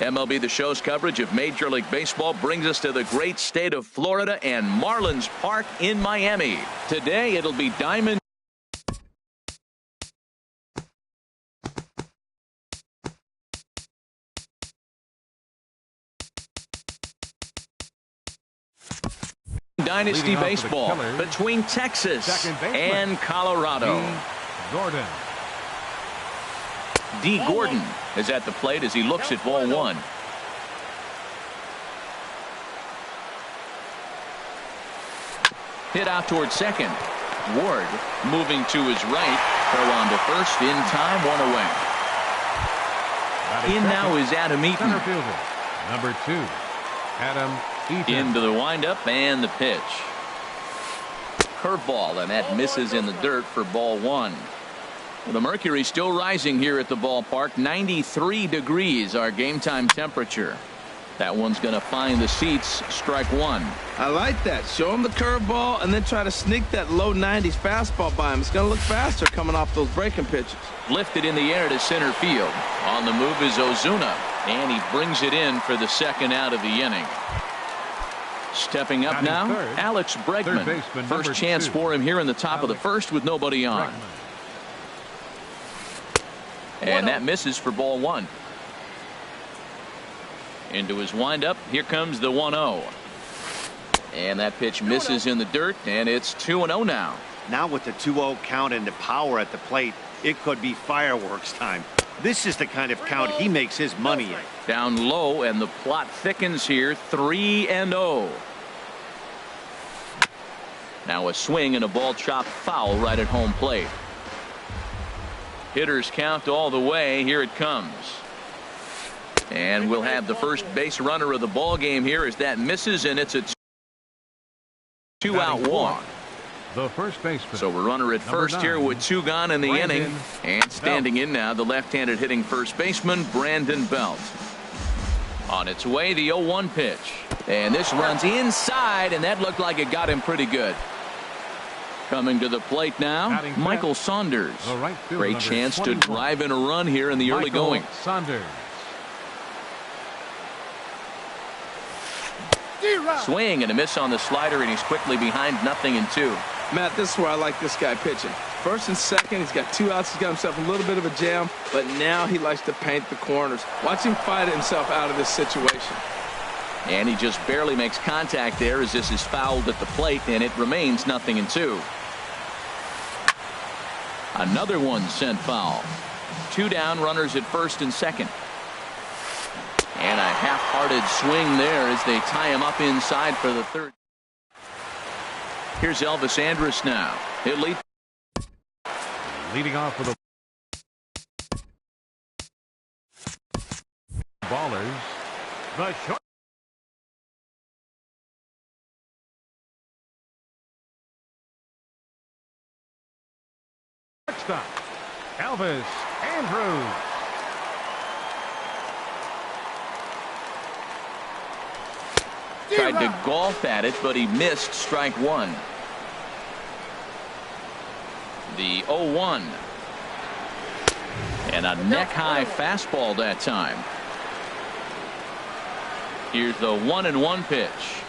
MLB The Show's coverage of Major League Baseball brings us to the great state of Florida and Marlins Park in Miami. Today it'll be Diamond Dynasty Baseball between Texas and Colorado. D. Gordon is at the plate as he looks at ball one. Hit out towards second. Ward moving to his right. Throw on to first in time, one away. In now is Adam Eaton. Center fielder, number 2, Adam Eaton. Into the windup and the pitch. Curveball, and that misses in the dirt for ball one. Well, the mercury still rising here at the ballpark. 93 degrees our game time temperature. That one's going to find the seats. Strike one. I like that. Show him the curveball and then try to sneak that low 90s fastball by him. It's going to look faster coming off those breaking pitches. Lifted in the air to center field. On the move is Ozuna, and he brings it in for the second out of the inning. Stepping up now, third, Alex Bregman. First chance for him here in the top of the first with nobody on. And that misses for ball one. Into his windup. Here comes the 1-0. And that pitch misses in the dirt, and it's 2-0 now. Now with the 2-0 count and the power at the plate, it could be fireworks time. This is the kind of count he makes his money in. Down low, and the plot thickens here. 3-0. Now a swing and a ball chopped foul right at home plate. Hitters count all the way. Here it comes. And we'll have the first base runner of the ball game here as that misses, and it's a two-out walk. The first baseman. So we're runner at first 9, here with 2 gone in the Brandon inning. And standing in now, the left-handed hitting first baseman, Brandon Belt. On its way, the 0-1 pitch. And this runs inside, and that looked like it got him pretty good. Coming to the plate now, Michael Saunders. Right field, great chance 21. to drive in a run here in the early going. Saunders. Swing and a miss on the slider, and he's quickly behind 0-2. Matt, this is where I like this guy pitching. First and second, he's got 2 outs. He's got himself a little bit of a jam, but now he likes to paint the corners. Watch him fight himself out of this situation. And he just barely makes contact there as this is fouled at the plate, and it remains 0-2. Another one sent foul. 2 down, runners at first and second. And a half-hearted swing there as they tie him up inside for the third. Here's Elvis Andrus now. He'll lead. Leading off with a ballers. The short. Stop. Elvis Andrus. Tried to golf at it, but he missed strike one. The 0-1. And a neck-high fastball that time. Here's the 1-1 pitch.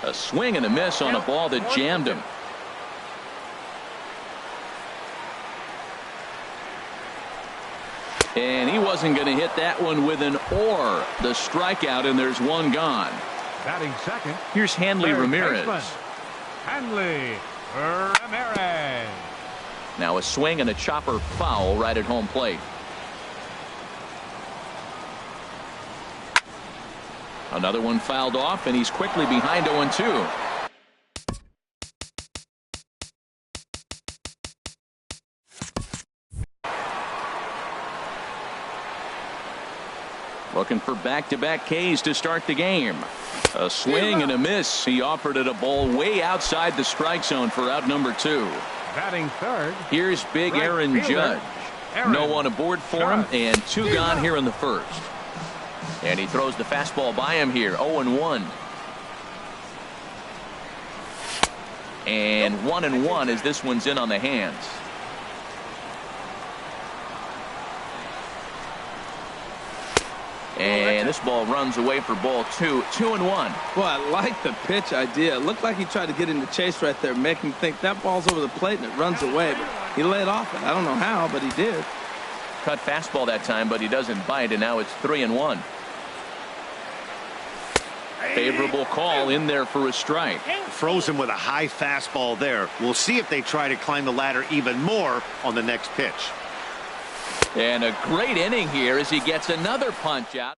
A swing and a miss on a ball that jammed him. And he wasn't going to hit that one with an or. The strikeout, and there's one gone. Batting second. Here's Hanley Ramirez. Hanley Ramirez. Now a swing and a chopper foul right at home plate. Another one fouled off, and he's quickly behind 0-2. Looking for back-to-back Ks to start the game. A swing and a miss. He offered it a ball way outside the strike zone for out number 2. Batting third. Here's big Aaron Judge. No one aboard for him, and 2 gone here in the first. And he throws the fastball by him here. 0-1. And 1-1 as this one's in on the hands. And this ball runs away for ball 2, 2-1. Well, I like the pitch idea. It looked like he tried to get into chase right there, make him think that ball's over the plate and it runs away. But he laid off it. I don't know how, but he did. Cut fastball that time, but he doesn't bite, and now it's 3-1. Favorable call in there for a strike. Froze him with a high fastball there. We'll see if they try to climb the ladder even more on the next pitch. And a great inning here as he gets another punch out.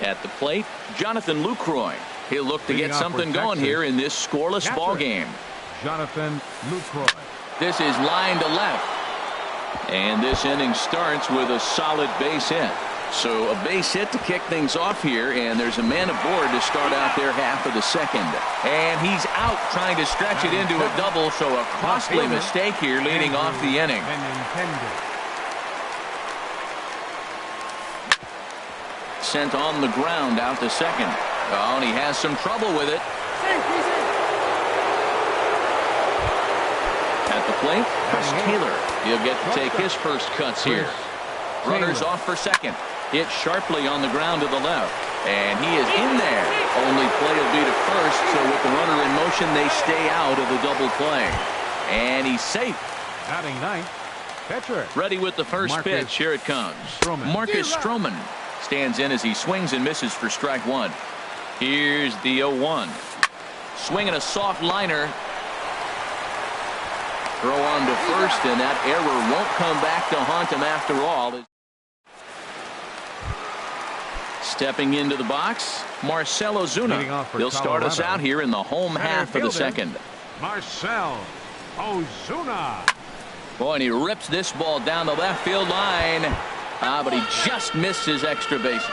At the plate, Jonathan Lucroy. He'll look to get something going here in this scoreless ball game. Jonathan Lucroy. This is line to left. And this inning starts with a solid base hit. So a base hit to kick things off here, and there's a man aboard to start out their half of the second. And he's out trying to stretch it into a double, so a costly mistake here leading off the inning. Sent on the ground out to second. Oh, and he has some trouble with it. At the plate, Chris Taylor. He'll get to take his first cuts here. Runners off for second. Hit sharply on the ground to the left. And he is in there. Only play will be to first, so with the runner in motion, they stay out of the double play. And he's safe. Batting ninth, pitcher. Ready with the first pitch. Here it comes. Marcus Stroman stands in as he swings and misses for strike one. Here's the 0-1. Swinging a soft liner. Throw on to first, and that error won't come back to haunt him after all. Stepping into the box, Marcell Ozuna. He'll start us out here in the home half of the second. Marcell Ozuna. Boy, and he rips this ball down the left field line. But he just missed his extra bases.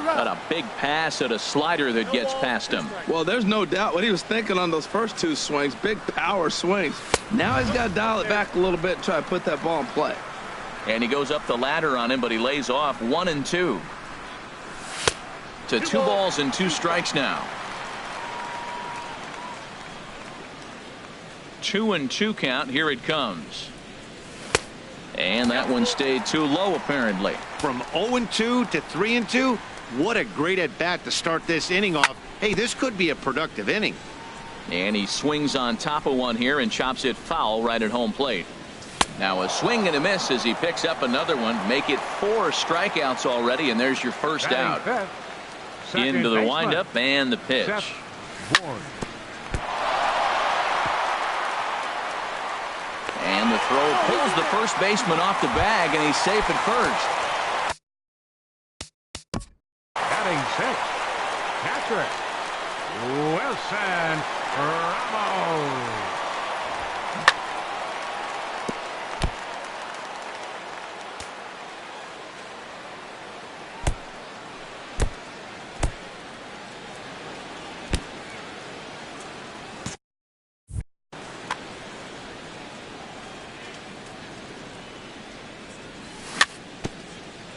Got a big pass at a slider that gets past him. Well, there's no doubt what he was thinking on those first two swings. Big power swings. Now he's got to dial it back a little bit and try to put that ball in play. And he goes up the ladder on him, but he lays off 1-2. To 2 balls and 2 strikes now. 2-2 count. Here it comes. And that one stayed too low, apparently. From 0-2 to 3-2, what a great at-bat to start this inning off. Hey, this could be a productive inning. And he swings on top of one here and chops it foul right at home plate. Now a swing and a miss as he picks up another one. Make it 4 strikeouts already, and there's your first out. Into the windup and the pitch. And the throw pulls the first baseman off the bag, and he's safe at first. Batting 6th, catcher Wilson Ramos.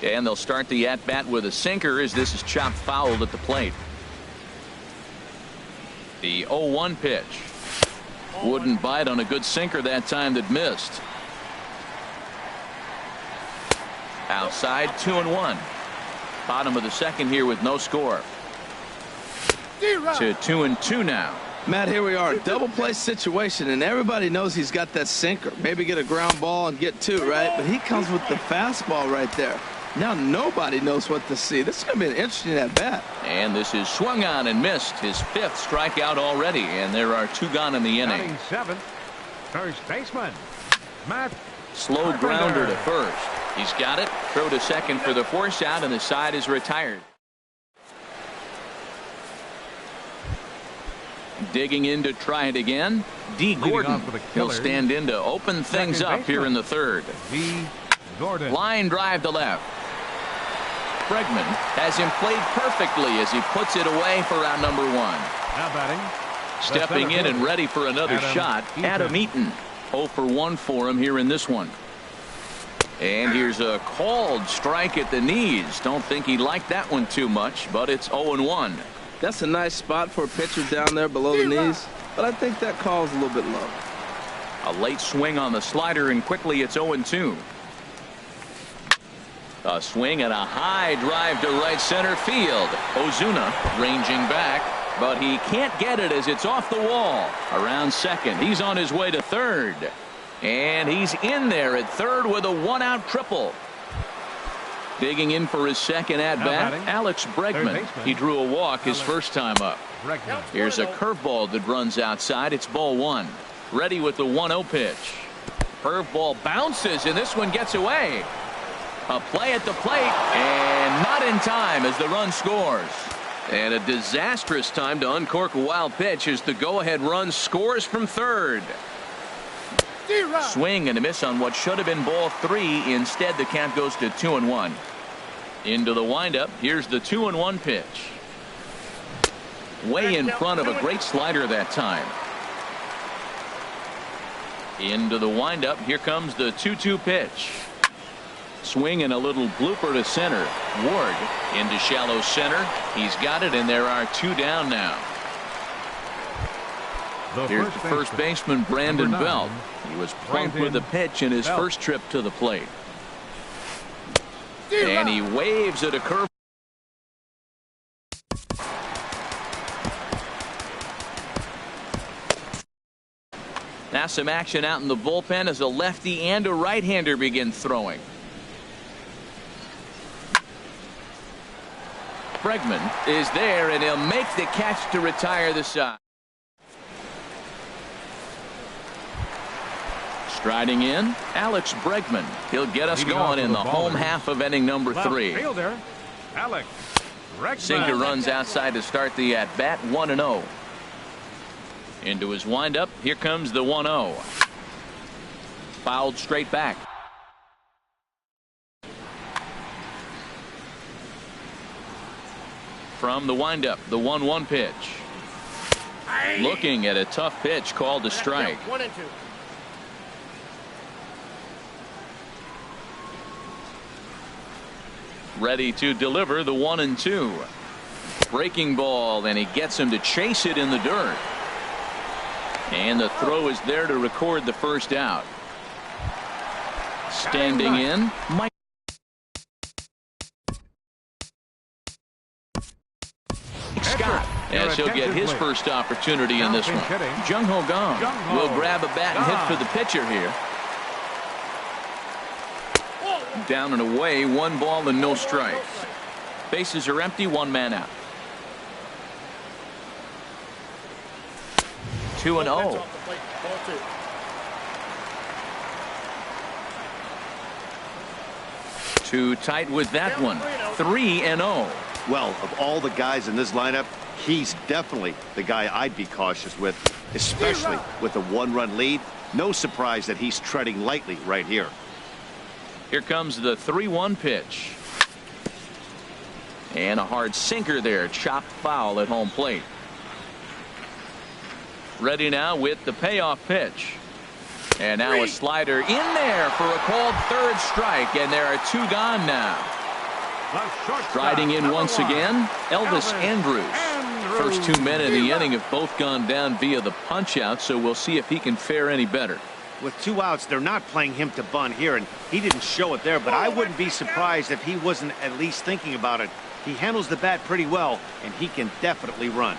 And they'll start the at-bat with a sinker as this is chopped fouled at the plate. The 0-1 pitch. Wouldn't bite on a good sinker that time that missed. Outside, 2-1. Bottom of the second here with no score. To 2-2 now. Matt, here we are, double play situation, and everybody knows he's got that sinker. Maybe get a ground ball and get 2, right? But he comes with the fastball right there. Now nobody knows what to see. This is going to be an interesting at-bat. And this is swung on and missed. His 5th strikeout already, and there are 2 gone in the inning. Batting 7th, first baseman Matt Slow Carpenter. grounder to first. He's got it. Throw to second for the force out, and the side is retired. Digging in to try it again. D. Gordon. He'll stand in to open things up here in the third. D. Gordon. Line drive to left. Bregman has him played perfectly as he puts it away for out number 1. Now batting. Stepping in and ready for another shot, Adam Eaton. 0 for 1 for him here in this one. And here's a called strike at the knees. Don't think he liked that one too much, but it's 0-1. That's a nice spot for a pitcher down there below the knees. but I think that call is a little bit low. A late swing on the slider, and quickly it's 0-2. A swing and a high drive to right center field. Ozuna ranging back, but he can't get it as it's off the wall. Around second, he's on his way to third. And he's in there at third with a one-out triple. Digging in for his second at-bat, Alex Bregman. He drew a walk his first time up. Here's a curveball that runs outside. It's ball one. Ready with the 1-0 pitch. Curveball bounces, and this one gets away. A play at the plate, and not in time as the run scores. And a disastrous time to uncork a wild pitch as the go-ahead run scores from third. Swing and a miss on what should have been ball three. Instead, the count goes to 2-1. Into the windup. Here's the 2-1 pitch. Way in front of a great slider that time. Into the windup. Here comes the 2-2 pitch. Swing and a little blooper to center. Ward into shallow center. He's got it, and there are two down now. Here's the first baseman, Brandon Belt. He was prompt with the pitch in his first trip to the plate. And he waves at a curve. Now some action out in the bullpen as a lefty and a right-hander begin throwing. Bregman is there, and he'll make the catch to retire the side. Striding in, Alex Bregman. He'll get us going in the home half of inning number 3. Alex Bregman. Sinker runs outside to start the at-bat, 1-0. Into his windup. Here comes the 1-0. Fouled straight back. From the windup, the 1-1 pitch. Looking at a tough pitch called a strike. 1-2. Ready to deliver the 1-2. Breaking ball, and he gets him to chase it in the dirt. And the throw is there to record the first out. Standing in, Mike Scott, as he'll get his first opportunity in this one. Jung Ho Kang will grab a bat and hit for the pitcher here. Down and away, 1 ball and no strikes. Bases are empty, 1 man out. 2-0. Too tight with that one. 3-0. Well, of all the guys in this lineup, he's definitely the guy I'd be cautious with, especially with a 1-run lead. No surprise that he's treading lightly right here. Here comes the 3-1 pitch. And a hard sinker there. Chopped foul at home plate. Ready now with the payoff pitch. And now a slider in there for a called third strike. And there are 2 gone now. Striding in once again, Elvis Andrus. First 2 men in the inning have both gone down via the punch out, so we'll see if he can fare any better. With 2 outs, they're not playing him to bunt here, and he didn't show it there, but I wouldn't be surprised if he wasn't at least thinking about it. He handles the bat pretty well, and he can definitely run.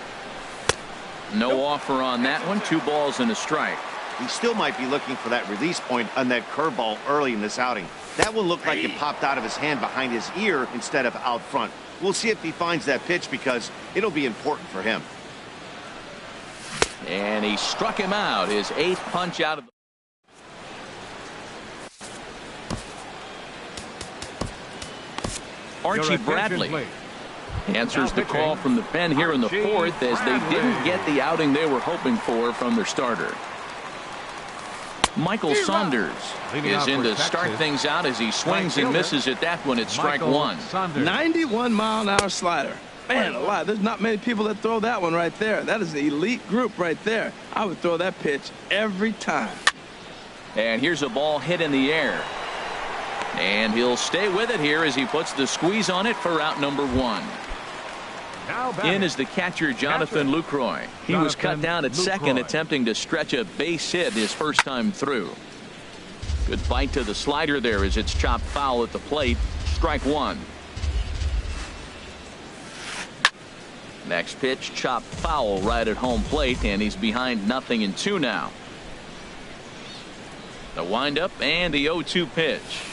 No offer on that one. 2 balls and a strike. He still might be looking for that release point on that curveball early in this outing. That one looked like it popped out of his hand behind his ear instead of out front. We'll see if he finds that pitch because it'll be important for him. And he struck him out. His 8th punch out of the Archie Bradley answers the call from the pen here in the 4th as they didn't get the outing they were hoping for from their starter. Michael Saunders is in to start things out as he swings and misses at that one at strike 1. 91-mile-an-hour slider. Man alive, there's not many people that throw that one right there. That is an elite group right there. I would throw that pitch every time. And here's a ball hit in the air. And he'll stay with it here as he puts the squeeze on it for out number 1. Now batting. In is the catcher, Jonathan Lucroy. He was cut down at second, attempting to stretch a base hit his first time through. Good bite to the slider there as it's chopped foul at the plate. Strike one. Next pitch, chopped foul right at home plate, and he's behind 0-2 now. The windup and the 0-2 pitch.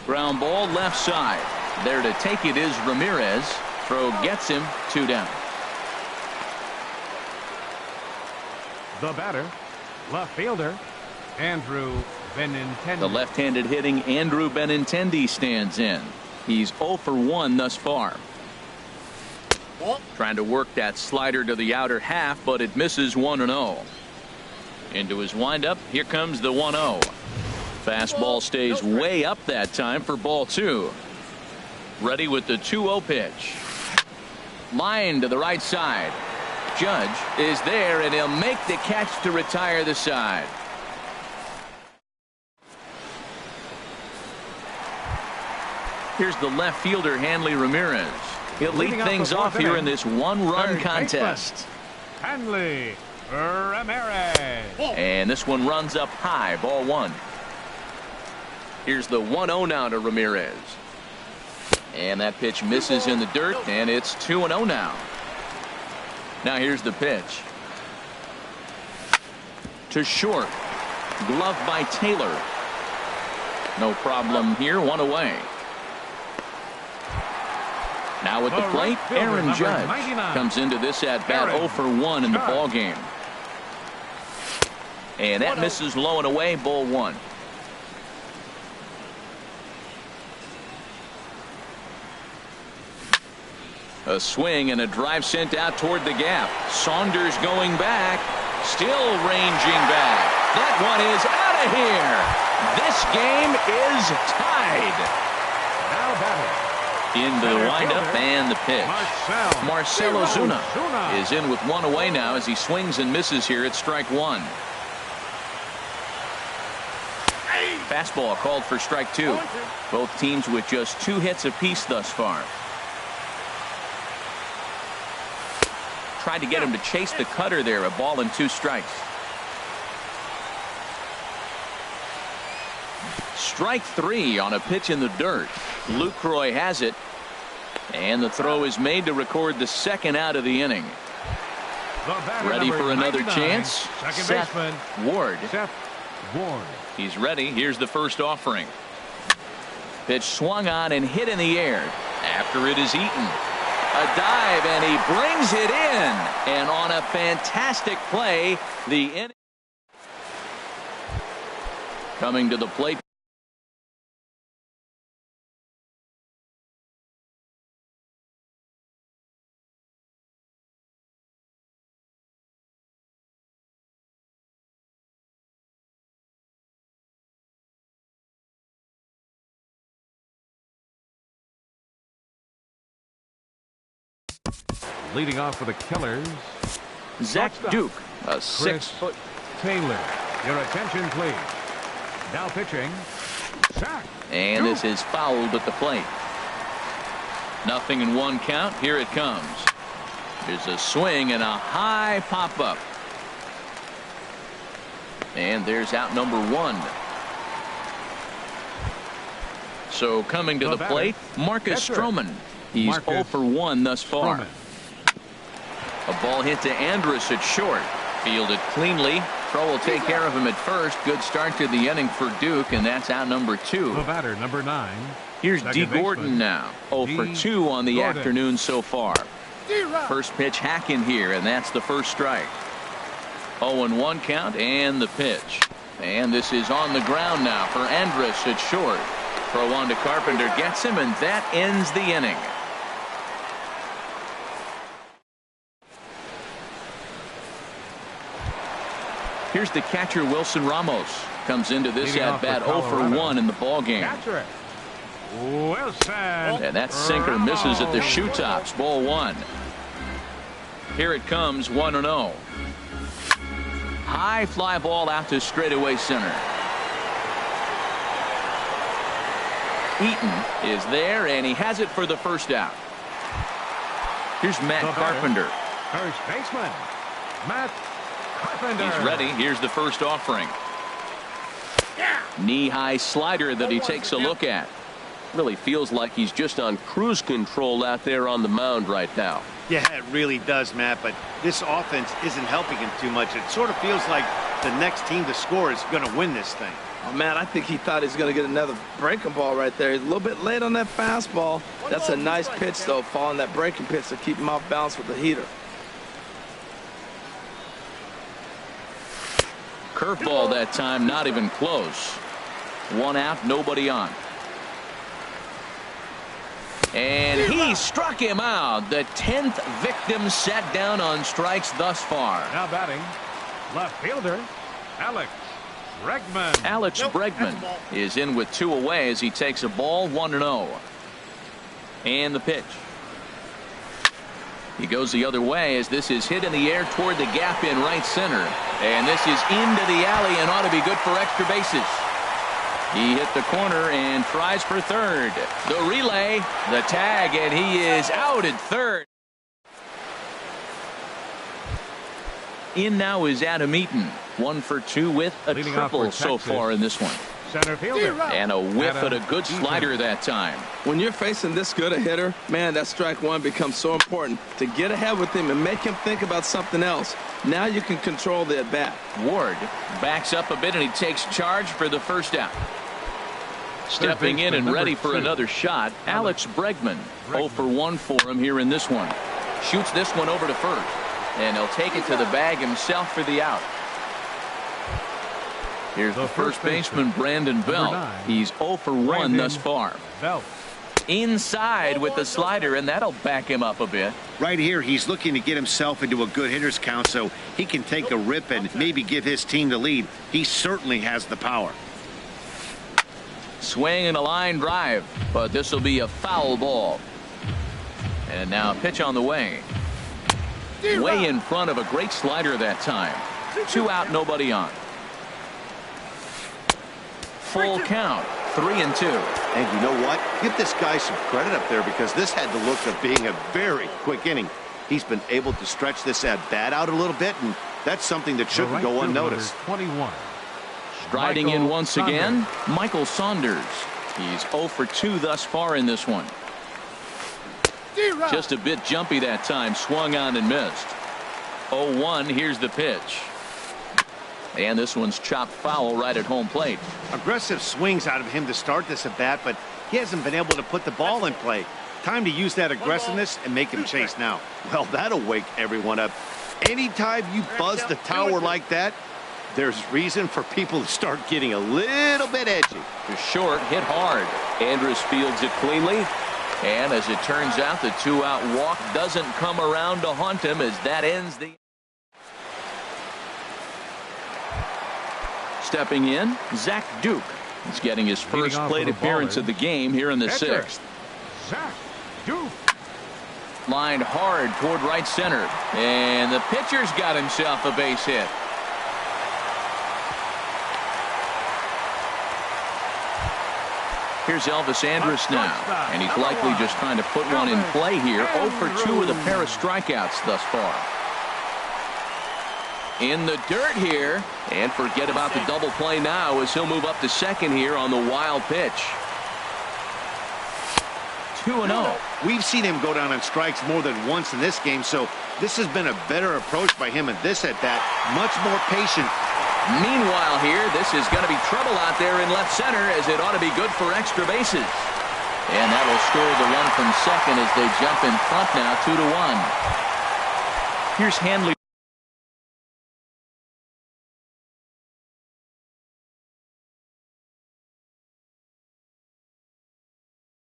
Ground ball left side. There to take it is Ramirez. Throw gets him 2 down. The batter, left fielder, Andrew Benintendi. The left-handed hitting Andrew Benintendi stands in. He's 0 for 1 thus far. Trying to work that slider to the outer half, but it misses 1-0. Into his windup. Here comes the 1-0. Fastball stays way up that time for ball 2. Ready with the 2-0 pitch. Line to the right side. Judge is there, and he'll make the catch to retire the side. Here's the left fielder, Hanley Ramirez. He'll lead things off here in this one-run contest. Hanley Ramirez. And this one runs up high, ball 1. Here's the 1-0 now to Ramirez. And that pitch misses in the dirt, and it's 2-0 now. Now here's the pitch. To short. Glove by Taylor. No problem here, 1 away. Now at the plate, Aaron Judge comes into this at bat 0 for 1 in the ball game. And that misses low and away, ball 1. A swing and a drive sent out toward the gap. Saunders going back, still ranging back. That one is out of here. This game is tied. Now batting. Into the windup and the pitch. Marcell Ozuna is in with 1 away now as he swings and misses here at strike 1. Fastball called for strike 2. Both teams with just 2 hits apiece thus far. Tried to get him to chase the cutter there. A ball and 2 strikes. Strike 3 on a pitch in the dirt. Lucroy has it. And the throw is made to record the second out of the inning. Ready for another chance? Seth Ward. He's ready. Here's the first offering. Pitch swung on and hit in the air. After it is eaten. A dive, and he brings it in. And on a fantastic play, the inning. Coming to the plate. Leading off for the Killers, Zach Duke, a 6-foot. Taylor. Your attention, please. Now pitching, Zach And Duke. this is fouled at the plate. 0-1 count. Here it comes. There's a swing and a high pop-up. And there's out number 1. So coming to the plate, Marcus Stroman. He's 0 for 1 thus far. Stroman. A ball hit to Andrus at short. Fielded cleanly. Crow will take care of him at first. Good start to the inning for Duke, and that's out number 2. The batter, number 9. Here's D. Gordon now. 0 for 2 on the afternoon so far. First pitch hack in here, and that's the first strike. 0-1 count and the pitch. And this is on the ground now for Andrus at short. Throw on to Carpenter gets him, and that ends the inning. Here's the catcher, Wilson Ramos. Comes into this at bat 0 for 1 in the ball game. Wilson. And that sinker misses at the shoe tops. Ball 1. Here it comes, 1-0. High fly ball out to straightaway center. Eaton is there, and he has it for the first out. Here's Matt Carpenter. First baseman, Matt Carpenter. He's ready. Here's the first offering. Knee-high slider that he takes a look at. Really feels like he's just on cruise control out there on the mound right now. Yeah, it really does, Matt, but this offense isn't helping him too much. It sort of feels like the next team to score is going to win this thing. Oh, man, I think he thought he was going to get another breaking ball right there. He's a little bit late on that fastball. That's a nice pitch, though, following that breaking pitch to keep him off balance with the heater. Curveball that time, not even close. One out, nobody on. And he struck him out. The 10th victim sat down on strikes thus far. Now batting, left fielder, Alex Bregman. Alex Bregman is in with 2 away as he takes a ball, 1-0. And the pitch. He goes the other way as this is hit in the air toward the gap in right center. And this is into the alley and ought to be good for extra bases. He hit the corner and tries for third. The relay, the tag, and he is out at third. In now is Adam Eaton. 1 for 2 with a Leading off triple for so Texas. far in this one. Center fielder. And a whiff at a good Eaton. slider that time. When you're facing this good a hitter, man, that strike one becomes so important to get ahead with him and make him think about something else. Now you can control the at-bat. Ward backs up a bit and he takes charge for the first out. Stepping in and ready for another shot, Alex Bregman. 0 for 1 for him here in this one. Shoots this one over to first. And he'll take it to the bag himself for the out. Here's the first baseman, Brandon Belt. He's 0 for 1 thus far. Belt. Inside with the slider, and that'll back him up a bit. Right here, he's looking to get himself into a good hitter's count so he can take a rip and maybe give his team the lead. He certainly has the power. Swing and a line drive, but this will be a foul ball. And now a pitch on the way. Way in front of a great slider that time. 2 out, nobody on. Full count, 3-2. And you know what? Give this guy some credit up there because this had the look of being a very quick inning. He's been able to stretch this at-bat out a little bit, and that's something that shouldn't Right go fielder, unnoticed. 21. Striding Michael in once Saunders. again, Michael Saunders. He's 0 for 2 thus far in this one. Just a bit jumpy that time, swung on and missed. 0-1, here's the pitch. And this one's chopped foul right at home plate. Aggressive swings out of him to start this at bat, but he hasn't been able to put the ball in play. Time to use that aggressiveness and make him chase now. Well, that'll wake everyone up. Anytime you buzz the tower like that, there's reason for people to start getting a little bit edgy. Short, hit hard. Andrus fields it cleanly. And as it turns out, the 2-out walk doesn't come around to haunt him as that ends the... Stepping in, Zach Duke. He's getting his first off plate for the appearance baller, of the game here in the pitcher. 6th. Zach Duke. Lined hard toward right center. And the pitcher's got himself a base hit. Here's Elvis Andrus now, and he's likely just trying to put one in play here. 0 for 2 with a pair of strikeouts thus far. In the dirt here, and forget about the double play now as he'll move up to second here on the wild pitch. 2-0. We've seen him go down on strikes more than once in this game, so this has been a better approach by him in this at-bat. Much more patient. Meanwhile here, this is going to be trouble out there in left center as it ought to be good for extra bases. And that will score the run from second as they jump in front now, 2-1. Here's Hanley.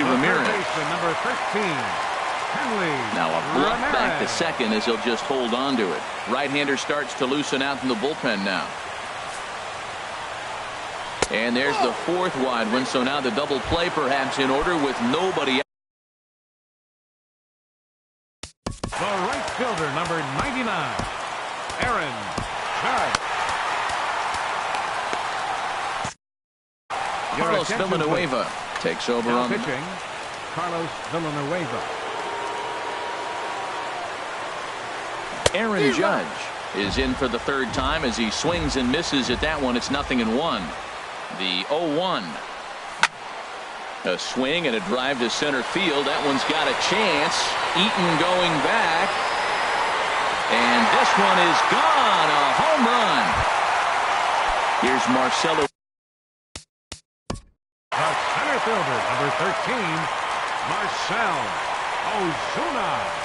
Ramirez. Number 13. Hanley Now a bluff back to Ramirez. second as he'll just hold on to it. Right-hander starts to loosen out in the bullpen now. And there's the 4th wide one, so now the double play perhaps in order with nobody. The right fielder, number 99, Aaron Judge. Your Carlos attention, Villanueva takes over Now on the pitching, Carlos Villanueva. Aaron Judge is in for the third time as he swings and misses at that one. It's 0-1. The 0-1. A swing and a drive to center field. That one's got a chance. Eaton going back. And this one is gone. A home run. Here's Marcelo. The center fielder, number 13, Marcell Ozuna.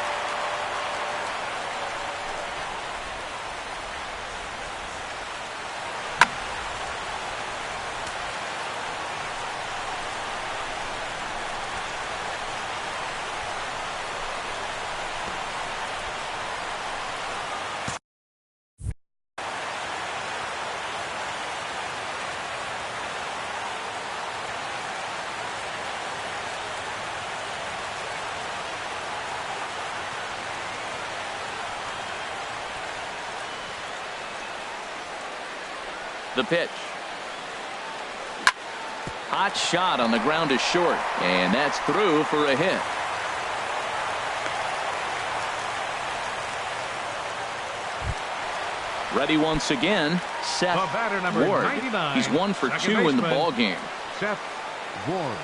The pitch. Hot shot on the ground is short, and that's through for a hit. Ready once again, Seth The batter, number Ward. 99, He's 1 for 2 second in the baseman, ball game. Seth Ward.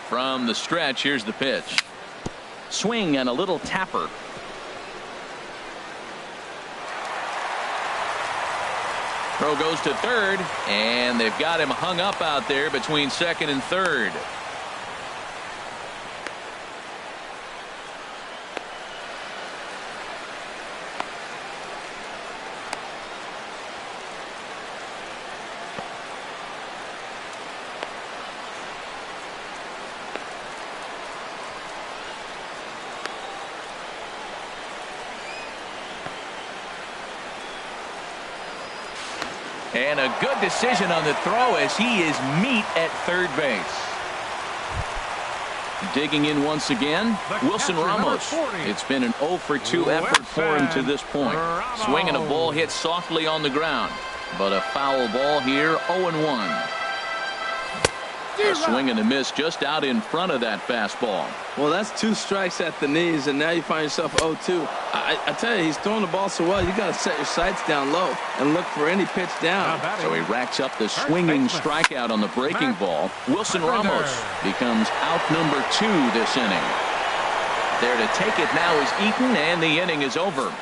From the stretch, here's the pitch. Swing and a little tapper. Throw goes to third, and they've got him hung up out there between second and third. And a good decision on the throw as he is meat at third base. Digging in once again, Wilson catcher, Ramos. 40. It's been an 0 for 2 effort for him to this point. Ramos. Swinging a ball hit softly on the ground, but a foul ball here, 0-1. A swing and a miss just out in front of that fastball. Well, that's 2 strikes at the knees, and now you find yourself 0-2. I tell you, he's throwing the ball so well, you got to set your sights down low and look for any pitch down. So he racks up the swinging strikeout on the breaking ball. Wilson Ramos becomes out number 2 this inning. There to take it now is Eaton, and the inning is over.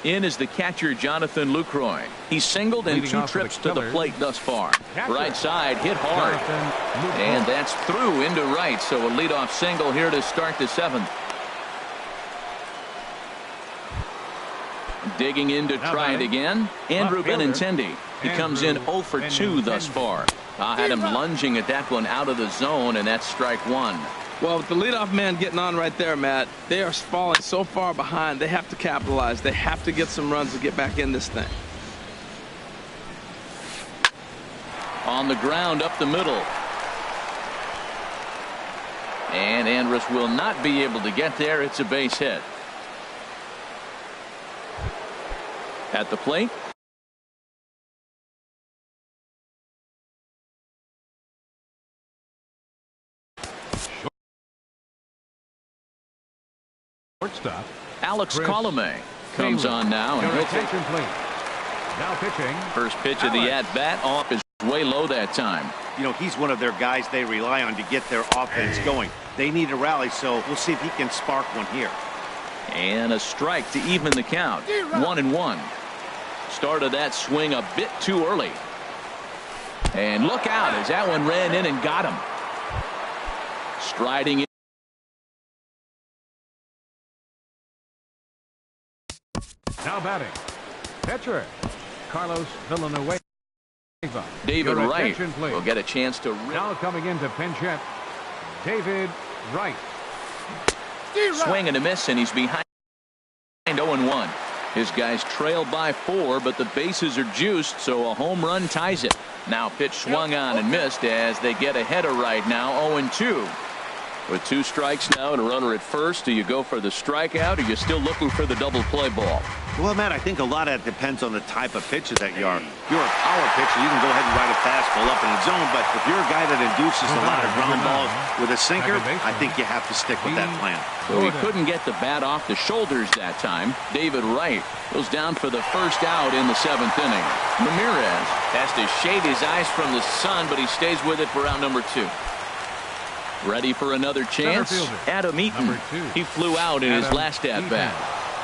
In is the catcher, Jonathan Lucroy. He's singled in Leading 2 off for the trips to the Killers. plate thus far. Catcher, Right side hit hard. Jonathan Lucroy. And that's through into right, so a leadoff single here to start the 7th. Digging in to Now try it batting, again, Andrew left fielder, Benintendi. He comes in Andrew 0 for 2 thus Benintendi. far. I had him lunging at that one out of the zone, and that's strike 1. Well, with the leadoff man getting on right there, Matt, they are falling so far behind. They have to capitalize. They have to get some runs to get back in this thing. On the ground up the middle. And Andrus will not be able to get there. It's a base hit. At the plate, Shortstop. Alex Chris Colomé comes Taylor. on now and Your hits it. attention, please. Now pitching. First pitch of the at-bat off is way low that time. You know, he's one of their guys they rely on to get their offense going. They need a rally, so we'll see if he can spark one here. And a strike to even the count. 1-1. Started that swing a bit too early. And look out as that one ran in and got him. Striding in. Now batting. Pitcher. Carlos Villanueva. David Your Wright attention, please. will get a chance to Now coming in to pinch hit, David Wright. swing and a miss, and he's behind 0-1. His guys trail by 4, but the bases are juiced, so a home run ties it. Now pitch swung on and missed as they get ahead of Wright now 0-2. With 2 strikes now and a runner at first, do you go for the strikeout, or are you still looking for the double play ball? Well, Matt, I think a lot of that depends on the type of pitcher that you are. If you're a power pitcher, you can go ahead and ride a fastball up in the zone, but if you're a guy that induces a lot of ground balls with a sinker, I think you have to stick with that plan. So he couldn't get the bat off the shoulders that time. David Wright goes down for the first out in the 7th inning. Ramirez has to shade his eyes from the sun, but he stays with it for out number 2. Ready for another chance? Adam Eaton. He flew out in his last at-bat.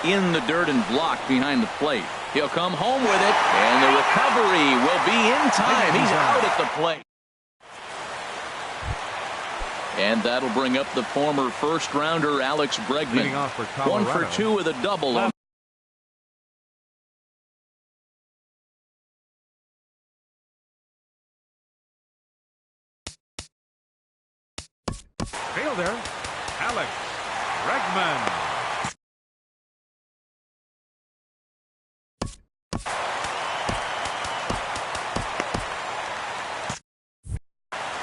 In the dirt and blocked behind the plate. He'll come home with it, and the recovery will be in time. He's out at the plate. And that'll bring up the former first-rounder Alex Bregman. 1 for 2 with a double. Fielder, Alex Bregman.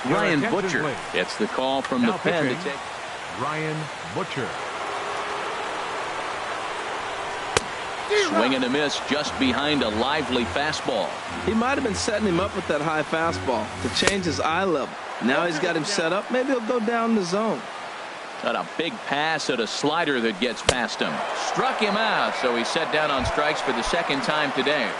Ryan Butcher gets the call from the pen to take. Ryan Butcher. Swing and a miss just behind a lively fastball. He might have been setting him up with that high fastball to change his eye level. Now he's got him set up. Maybe he'll go down the zone. Got a big pass at a slider that gets past him. Struck him out, so he's set down on strikes for the 2nd time today.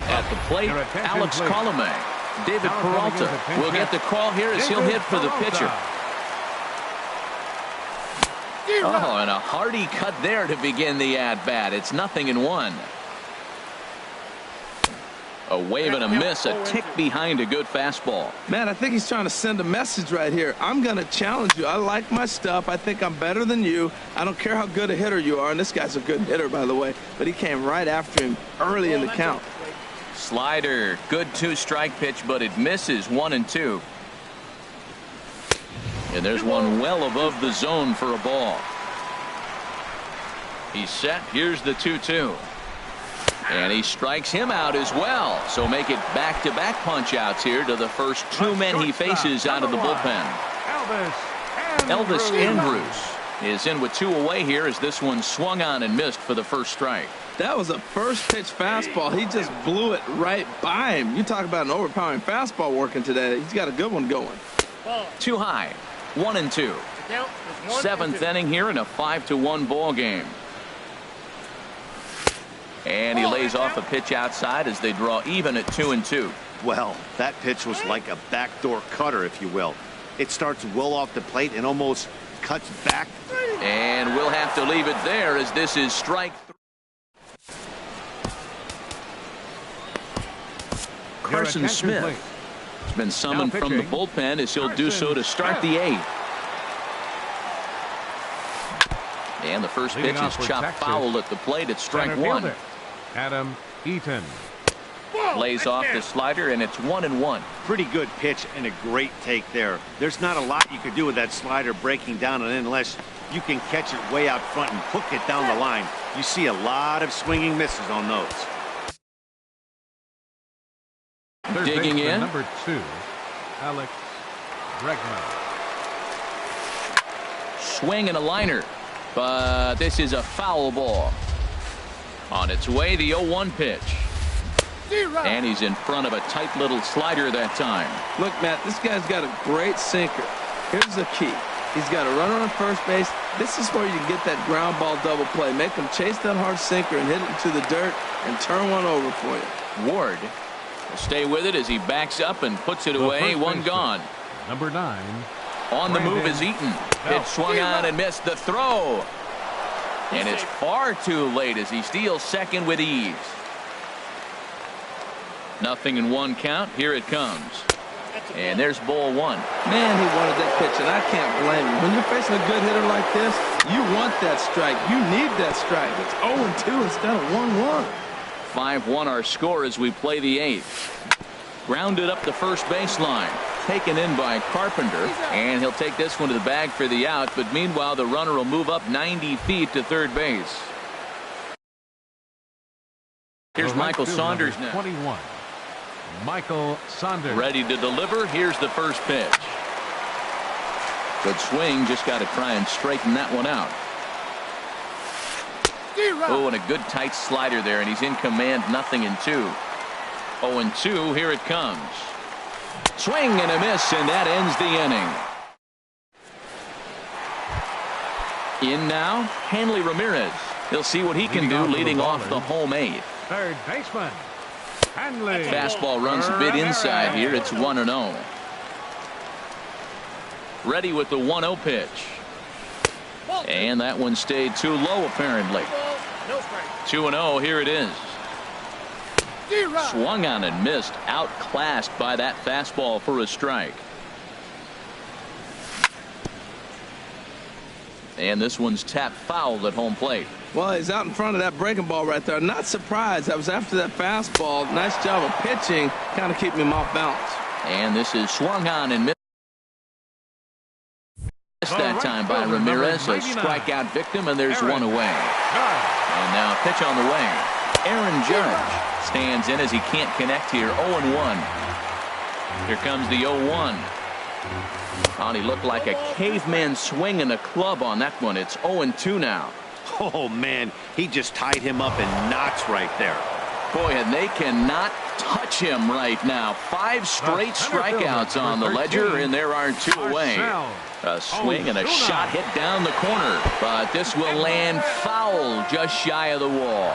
At the plate, Alex Colomé. David Peralta will get the call here as he'll hit for the pitcher. Oh, and a hearty cut there to begin the at-bat. It's 0-1. A wave and a miss, a tick behind a good fastball. Man, I think he's trying to send a message right here. I'm going to challenge you. I like my stuff. I think I'm better than you. I don't care how good a hitter you are. And this guy's a good hitter, by the way. But he came right after him early in the count. Slider, good 2-strike pitch, but it misses 1 and 2. And there's one well above the zone for a ball. He's set. Here's the 2-2. And he strikes him out as well. So make it back-to-back punch-outs here to the first 2 men he faces out of the bullpen. Elvis Andrus is in with 2 away here as this one swung on and missed for the first strike. That was a first-pitch fastball. He just blew it right by him. You talk about an overpowering fastball working today. He's got a good one going. Too high. 1 and 2. 7th inning here in a 5-1 ball game. And he lays off a pitch outside as they draw even at 2 and 2. Well, that pitch was like a backdoor cutter, if you will. It starts well off the plate and almost cuts back. And we'll have to leave it there as this is strike 3. Carson Smith has been summoned from the bullpen as he'll do so to start the 8th. And the first pitch is chopped foul at the plate at strike 1. Adam Eaton. Lays off the slider, and it's 1-1. Pretty good pitch and a great take there. There's not a lot you could do with that slider breaking down and in unless you can catch it way out front and hook it down the line. You see a lot of swinging misses on those. Digging in. Number 2, Alex Bregman. Swing and a liner, but this is a foul ball. On its way, the 0-1 pitch. And he's in front of a tight little slider that time. Look, Matt, this guy's got a great sinker. Here's the key. He's got a runner on first base. This is where you can get that ground ball double play. Make him chase that hard sinker and hit it into the dirt and turn one over for you. Ward will stay with it as he backs up and puts it away. 1 gone. Number 9. On the move is Eaton. It swung on and missed the throw. And it's far too late as he steals second with ease. 0-1 count. Here it comes. And there's ball 1. Man, he wanted that pitch, and I can't blame him. When you're facing a good hitter like this, you want that strike. You need that strike. It's 0-2 instead of 1-1. 5-1 our score as we play the 8th. Grounded up the first baseline. Taken in by Carpenter, and he'll take this one to the bag for the out, but meanwhile the runner will move up 90 feet to third base. Here's Michael Saunders now. 21. Michael Saunders. Ready to deliver. Here's the first pitch. Good swing. Just got to try and straighten that one out. Oh, and a good tight slider there, and he's in command. 0-2. 0-2. Here it comes. Swing and a miss, and that ends the inning. In now, Hanley Ramirez. He'll see what he can do leading off the home 8th. Third baseman, Hanley. Fastball runs a bit inside here. It's 1-0. Ready with the 1-0 pitch. And that one stayed too low, apparently. 2-0. Here it is. Swung on and missed. Outclassed by that fastball for a strike. And this one's tapped foul at home plate. Well, he's out in front of that breaking ball right there. Not surprised. I was after that fastball. Nice job of pitching, kind of keeping him off balance. And this is swung on and missed that time by Ramirez. A strikeout victim, and there's one away. And now pitch on the way. Aaron Judge stands in as he can't connect here. 0-1. Here comes the 0-1. Oh, he looked like a caveman swinging a club on that one. It's 0-2 now. Oh, man, he just tied him up in knots right there. Boy, and they cannot touch him right now. 5 straight strikeouts on the ledger, and there are 2 away. A swing and a shot hit down the corner, but this will land foul just shy of the wall.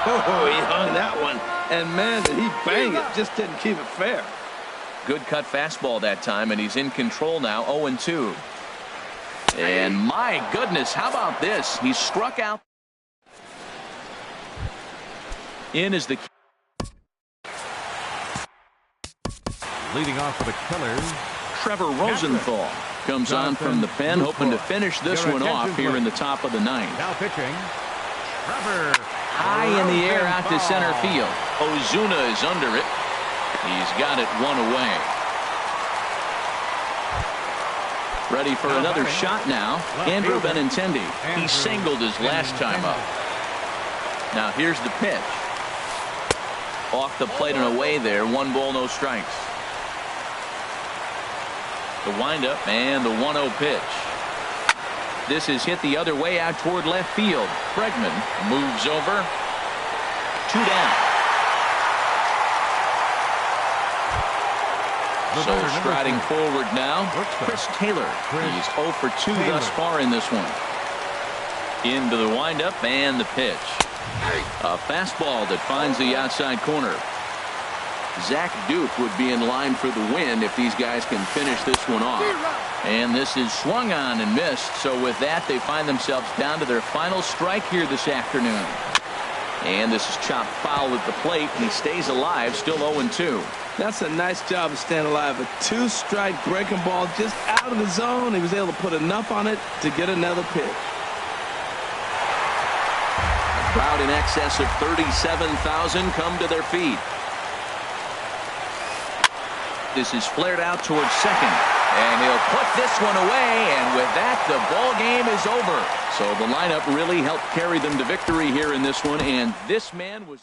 Oh, he hung that one, and man, did he bang it. Just didn't keep it fair. Good cut fastball that time, and he's in control now. 0-2. And my goodness, how about this? He struck out. In is the Leading off for the Killers, Trevor Rosenthal comes on from the pen, hoping to finish this one off here in the top of the 9th. now pitching, Trevor. High in the air out to center field. Ozuna is under it. He's got it 1 away. Ready for another shot now. Andrew Benintendi. He singled his last time up. Now here's the pitch. Off the plate and away there. 1 ball, no strikes. The windup and the 1-0 pitch. This is hit the other way out toward left field. Bregman moves over. 2 down. So striding forward now, Chris Taylor. He's 0 for 2 thus far in this one. Into the windup and the pitch. A fastball that finds the outside corner. Zach Duke would be in line for the win if these guys can finish this one off. And this is swung on and missed. So with that, they find themselves down to their final strike here this afternoon. And this is chopped foul at the plate, and he stays alive, still 0-2. That's a nice job of staying alive. A 2-strike breaking ball just out of the zone. He was able to put enough on it to get another pitch. A crowd in excess of 37,000 come to their feet. This is flared out towards second, and he'll put this one away, and with that, the ball game is over. So the lineup really helped carry them to victory here in this one, and this man was